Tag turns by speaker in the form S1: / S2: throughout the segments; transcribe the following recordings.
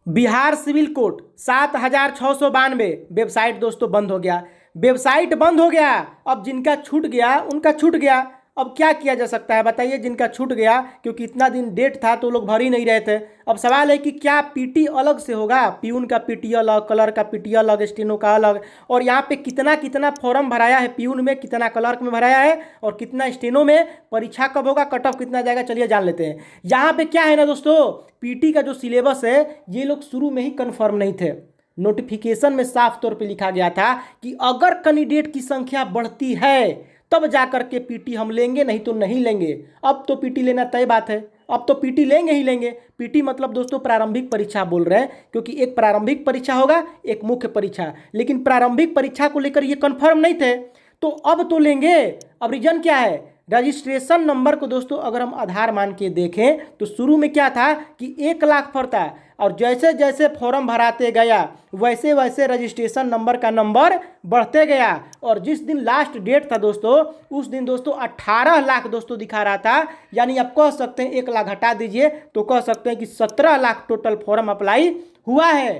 S1: Bihar civil code 7692 website दोस्तों बंद हो गया। वेबसाइट बंद हो गया। अब जिनका छूट गया उनका छूट गया। अब क्या किया जा सकता है बताइए। जिनका छूट गया क्योंकि इतना दिन डेट था तो लोग भर ही नहीं रहे थे। अब सवाल है कि क्या पीटी अलग से होगा, पियून का पीटी अलग, कलर का पीटी अलग, स्टेनो का अलग, और यहाँ पे कितना कितना फॉर्म भराया है पियून में, कितना क्लर्क में भराया है और कितना स्टेनो में, परीक्षा कब होगा, कट ऑफ कितना जाएगा, चलिए जान लेते हैं। यहाँ पे क्या है ना दोस्तों, पीटी का जो सिलेबस है ये लोग शुरू में ही कन्फर्म नहीं थे। नोटिफिकेशन में साफ तौर पे लिखा गया था कि अगर कैंडिडेट की संख्या बढ़ती है तब जाकर के पीटी हम लेंगे, नहीं तो नहीं लेंगे। अब तो पीटी लेना तय बात है, अब तो पीटी लेंगे ही लेंगे। पीटी मतलब दोस्तों प्रारंभिक परीक्षा बोल रहे हैं, क्योंकि एक प्रारंभिक परीक्षा होगा, एक मुख्य परीक्षा, लेकिन प्रारंभिक परीक्षा को लेकर ये कन्फर्म नहीं थे तो अब तो लेंगे। अब रीजन क्या है, रजिस्ट्रेशन नंबर को दोस्तों अगर हम आधार मान के देखें तो शुरू में क्या था कि 1 लाख पड़ता है, और जैसे जैसे फॉर्म भराते गया वैसे वैसे रजिस्ट्रेशन नंबर का नंबर बढ़ते गया, और जिस दिन लास्ट डेट था दोस्तों उस दिन दोस्तों 18 लाख दोस्तों दिखा रहा था। यानी आप कह सकते हैं 1 लाख हटा दीजिए तो कह सकते हैं कि 17 लाख टोटल फॉर्म अप्लाई हुआ है।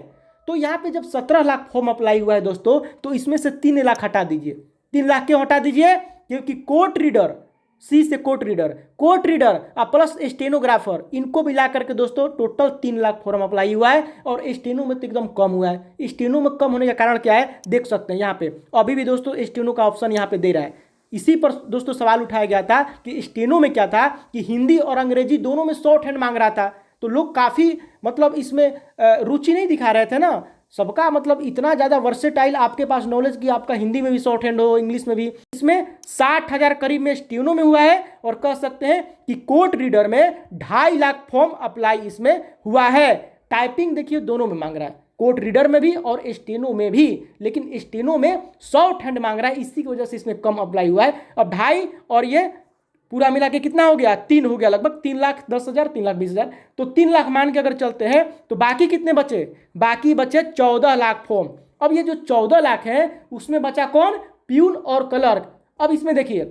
S1: तो यहाँ पे जब 17 लाख फॉर्म अप्लाई हुआ है दोस्तों तो इसमें से 3 लाख हटा दीजिए। 3 लाख क्यों हटा दीजिए, क्योंकि कोर्ट रीडर, सी से कोर्ट रीडर प्लस स्टेनोग्राफर, इनको मिला करके दोस्तों टोटल 3 लाख फॉर्म अप्लाई हुआ है। और स्टेनो में तो एकदम कम हुआ है। स्टेनो में कम होने का कारण क्या है देख सकते हैं यहाँ पे, अभी भी दोस्तों स्टेनो का ऑप्शन यहाँ पे दे रहा है। इसी पर दोस्तों सवाल उठाया गया था कि स्टेनो में क्या था कि हिंदी और अंग्रेजी दोनों में शॉर्ट हैंड मांग रहा था, तो लोग काफ़ी मतलब इसमें रुचि नहीं दिखा रहे थे ना। सबका मतलब इतना ज़्यादा वर्सेटाइल आपके पास नॉलेज कि आपका हिंदी में भी शॉर्ट हैंड हो, इंग्लिश में भी। इसमें 60,000 करीब में स्टेनो में हुआ है, और कह सकते हैं कि कोर्ट रीडर में 2.5 लाख फॉर्म अप्लाई इसमें हुआ है। टाइपिंग देखिए दोनों में मांग रहा है, कोर्ट रीडर में भी और स्टेनो में भी, लेकिन स्टेनो में शॉर्ट हैंड मांग रहा है, इसी की वजह से इसमें कम अप्लाई हुआ है। अब 2.5 और ये पूरा मिला के कितना हो गया, 3 हो गया, लगभग 3,10,000, 3,20,000। तो 3 लाख मान के अगर चलते हैं तो बाकी कितने बचे, बाकी बचे 14 लाख फॉर्म। अब ये जो 14 लाख है उसमें बचा कौन, प्यून और क्लर्क। अब इसमें देखिए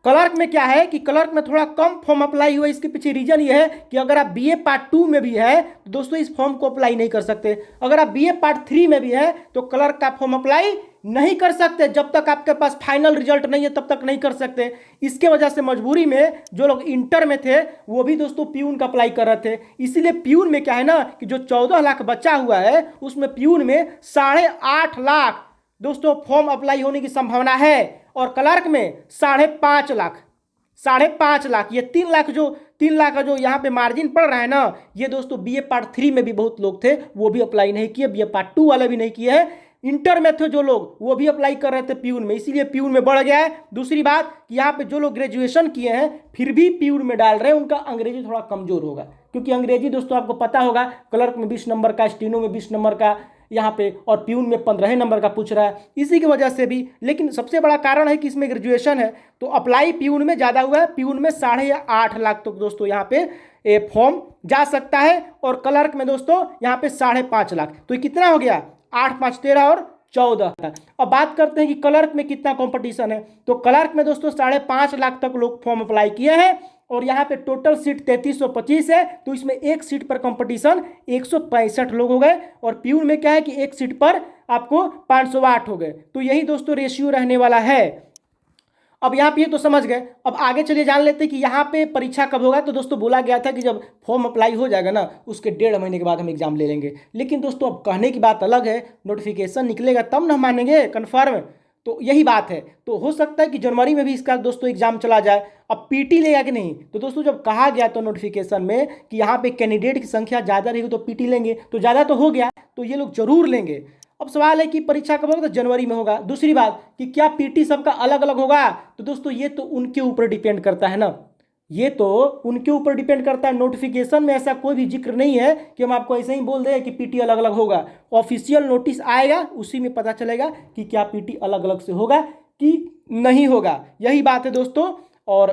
S1: क्लर्क में क्या है कि क्लर्क में थोड़ा कम फॉर्म अप्लाई हुआ। इसके पीछे रीजन ये है कि अगर आप बीए पार्ट 2 में भी है तो दोस्तों इस फॉर्म को अप्लाई नहीं कर सकते। अगर आप बीए पार्ट 3 में भी है तो क्लर्क का फॉर्म अप्लाई नहीं कर सकते, जब तक आपके पास फाइनल रिजल्ट नहीं है तब तक नहीं कर सकते। इसके वजह से मजबूरी में जो लोग इंटर में थे वो भी दोस्तों प्यून का अप्लाई कर रहे थे। इसीलिए प्यून में क्या है ना कि जो 14 लाख बचा हुआ है उसमें प्यून में 8.5 लाख दोस्तों फॉर्म अप्लाई होने की संभावना है, और क्लर्क में 5.5 लाख, 5.5 लाख। ये 3 लाख जो 3 लाख का जो यहाँ पे मार्जिन पड़ रहा है ना, ये दोस्तों बीए पार्ट 3 में भी बहुत लोग थे वो भी अप्लाई नहीं किए, बीए पार्ट 2 वाले भी नहीं किए हैं। इंटर में थे जो लोग वो भी अप्लाई कर रहे थे प्यून में, इसीलिए प्यून में बढ़ गया है। दूसरी बात कि यहाँ पे जो लोग ग्रेजुएशन किए हैं फिर भी प्यून में डाल रहे हैं, उनका अंग्रेजी थोड़ा कमजोर होगा, क्योंकि अंग्रेजी दोस्तों आपको पता होगा क्लर्क में 20 नंबर का, स्टेनो में 20 नंबर का यहाँ पे, और प्यून में 15 नंबर का पूछ रहा है, इसी की वजह से भी। लेकिन सबसे बड़ा कारण है कि इसमें ग्रेजुएशन है, तो अप्लाई प्यून में ज़्यादा हुआ है। प्यून में 8.5 लाख तो दोस्तों यहाँ पे फॉर्म जा सकता है, और क्लर्क में दोस्तों यहाँ पे 5.5 लाख। तो ये कितना हो गया, 8, 5, 13 और 14। अब बात करते हैं कि क्लर्क में कितना कंपटीशन है, तो क्लर्क में दोस्तों 5.5 लाख तक लोग फॉर्म अप्लाई किए हैं, और यहाँ पे टोटल सीट 3325 है, तो इसमें एक सीट पर कंपटीशन 165 लोग हो गए। और प्यून में क्या है कि एक सीट पर आपको 508 हो गए। तो यही दोस्तों रेशियो रहने वाला है। अब यहाँ पे ये तो समझ गए। अब आगे चलिए जान लेते हैं कि यहाँ पे परीक्षा कब होगा। तो दोस्तों बोला गया था कि जब फॉर्म अप्लाई हो जाएगा ना उसके 1.5 महीने के बाद हम एग्जाम ले लेंगे। लेकिन दोस्तों अब कहने की बात अलग है, नोटिफिकेशन निकलेगा तब ना मानेंगे कन्फर्म। तो यही बात है, तो हो सकता है कि जनवरी में भी इसका दोस्तों एग्जाम चला जाए। अब पीटी लेगा कि नहीं, तो दोस्तों जब कहा गया तो नोटिफिकेशन में कि यहाँ पे कैंडिडेट की संख्या ज़्यादा रहेगी तो पीटी लेंगे, तो ज़्यादा तो हो गया, तो ये लोग जरूर लेंगे। अब सवाल है कि परीक्षा कब होगा, तो जनवरी में होगा। दूसरी बात कि क्या पीटी सबका अलग अलग होगा, तो दोस्तों ये तो उनके ऊपर डिपेंड करता है ना, ये तो उनके ऊपर डिपेंड करता है। नोटिफिकेशन में ऐसा कोई भी जिक्र नहीं है कि हम आपको ऐसे ही बोल दें कि पीटी अलग अलग होगा। ऑफिशियल नोटिस आएगा उसी में पता चलेगा कि क्या पीटी अलग अलग से होगा कि नहीं होगा, यही बात है दोस्तों। और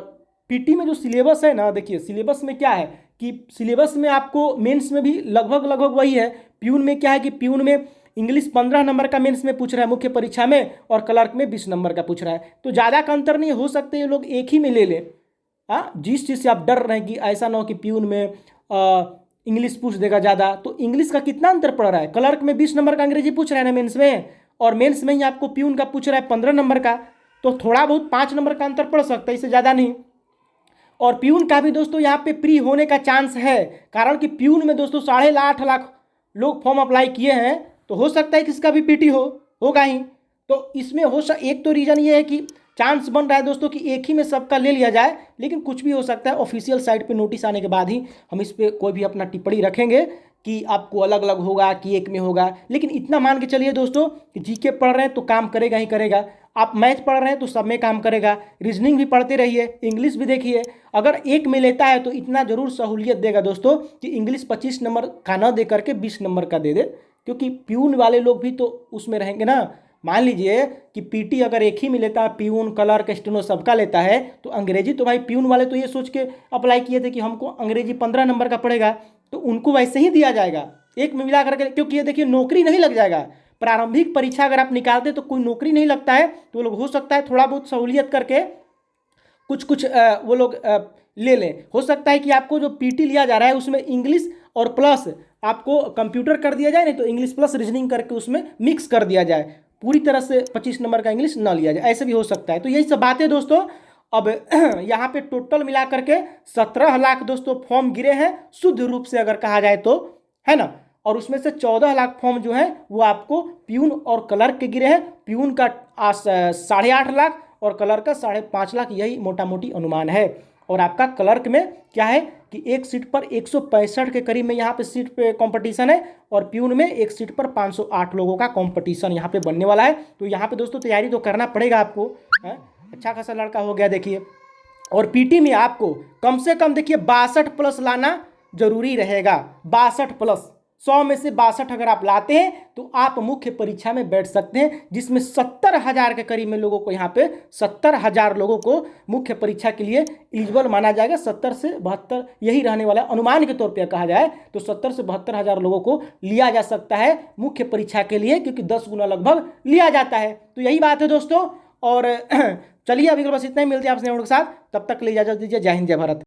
S1: पीटी में जो सिलेबस है ना, देखिए सिलेबस में क्या है कि सिलेबस में आपको मेंस में भी लगभग लगभग वही है। प्यून में क्या है कि प्यून में इंग्लिश 15 नंबर का मेंस में पूछ रहा है मुख्य परीक्षा में, और क्लर्क में 20 नंबर का पूछ रहा है, तो ज़्यादा का अंतर नहीं हो सकते ये लोग एक ही में ले लें। हाँ, जिस चीज़ से आप डर रहे हैं कि ऐसा ना हो कि प्यून में इंग्लिश पूछ देगा ज़्यादा। तो इंग्लिश का कितना अंतर पड़ रहा है, क्लर्क में 20 नंबर का अंग्रेजी पूछ रहा है ना मेंस में, और मेंस में ही आपको प्यून का पूछ रहा है 15 नंबर का। तो थोड़ा बहुत 5 नंबर का अंतर पड़ सकता है, इससे ज़्यादा नहीं। और प्यून का भी दोस्तों यहाँ पे प्री होने का चांस है, कारण कि प्यून में दोस्तों 8.5 लाख लोग फॉर्म अप्लाई किए हैं, तो हो सकता है कि इसका भी पीटी होगा ही। तो इसमें एक तो रीज़न ये है कि चांस बन रहा है दोस्तों कि एक ही में सबका ले लिया जाए, लेकिन कुछ भी हो सकता है। ऑफिशियल साइट पे नोटिस आने के बाद ही हम इस पर कोई भी अपना टिप्पणी रखेंगे कि आपको अलग अलग होगा कि एक में होगा। लेकिन इतना मान के चलिए दोस्तों कि जीके पढ़ रहे हैं तो काम करेगा ही करेगा, आप मैथ पढ़ रहे हैं तो सब में काम करेगा, रीजनिंग भी पढ़ते रहिए, इंग्लिश भी देखिए। अगर एक में लेता है तो इतना जरूर सहूलियत देगा दोस्तों कि इंग्लिश 25 नंबर का ना दे करके 20 नंबर का दे दे, क्योंकि प्यून वाले लोग भी तो उसमें रहेंगे ना। मान लीजिए कि पीटी अगर एक ही में लेता है, प्यून क्लर्क स्टेनो सबका लेता है, तो अंग्रेजी तो भाई प्यून वाले तो ये सोच के अप्लाई किए थे कि हमको अंग्रेजी 15 नंबर का पड़ेगा, तो उनको वैसे ही दिया जाएगा एक में मिला करके। क्योंकि ये देखिए नौकरी नहीं लग जाएगा, प्रारंभिक परीक्षा अगर आप निकालते तो कोई नौकरी नहीं लगता है, तो वो लोग हो सकता है थोड़ा बहुत सहूलियत करके कुछ वो लोग ले लें। हो सकता है कि आपको जो पीटी लिया जा रहा है उसमें इंग्लिश और प्लस आपको कंप्यूटर कर दिया जाए, नहीं तो इंग्लिश प्लस रीजनिंग करके उसमें मिक्स कर दिया जाए, पूरी तरह से 25 नंबर का इंग्लिश ना लिया जाए, ऐसे भी हो सकता है। तो यही सब बातें दोस्तों। अब यहाँ पे टोटल मिला करके 17 लाख दोस्तों फॉर्म गिरे हैं शुद्ध रूप से अगर कहा जाए तो, है ना। और उसमें से 14 लाख फॉर्म जो है वो आपको प्यून और क्लर्क के गिरे हैं। प्यून का 8.5 लाख और क्लर्क का 5.5 लाख, यही मोटा मोटी अनुमान है। और आपका क्लर्क में क्या है कि एक सीट पर 165 के करीब में यहाँ पे सीट पे कंपटीशन है, और प्यून में एक सीट पर 508 लोगों का कंपटीशन यहाँ पे बनने वाला है। तो यहाँ पे दोस्तों तैयारी तो करना पड़ेगा आपको, है? अच्छा खासा लड़का हो गया देखिए। और पीटी में आपको कम से कम देखिए 62 प्लस लाना जरूरी रहेगा, 62 प्लस। 100 में से 62 अगर आप लाते हैं तो आप मुख्य परीक्षा में बैठ सकते हैं, जिसमें 70,000 के करीब में लोगों को, यहाँ पे 70,000 लोगों को मुख्य परीक्षा के लिए एलिजिबल माना जाएगा। 70 से 72 यही रहने वाला अनुमान के तौर पे कहा जाए तो 70 से 72,000 लोगों को लिया जा सकता है मुख्य परीक्षा के लिए, क्योंकि 10 गुना लगभग लिया जाता है। तो यही बात है दोस्तों। और चलिए अभी बस इतना ही, मिलते हैं आपसे के साथ, तब तक ले इजाजत दीजिए। जय हिंद जय भारत।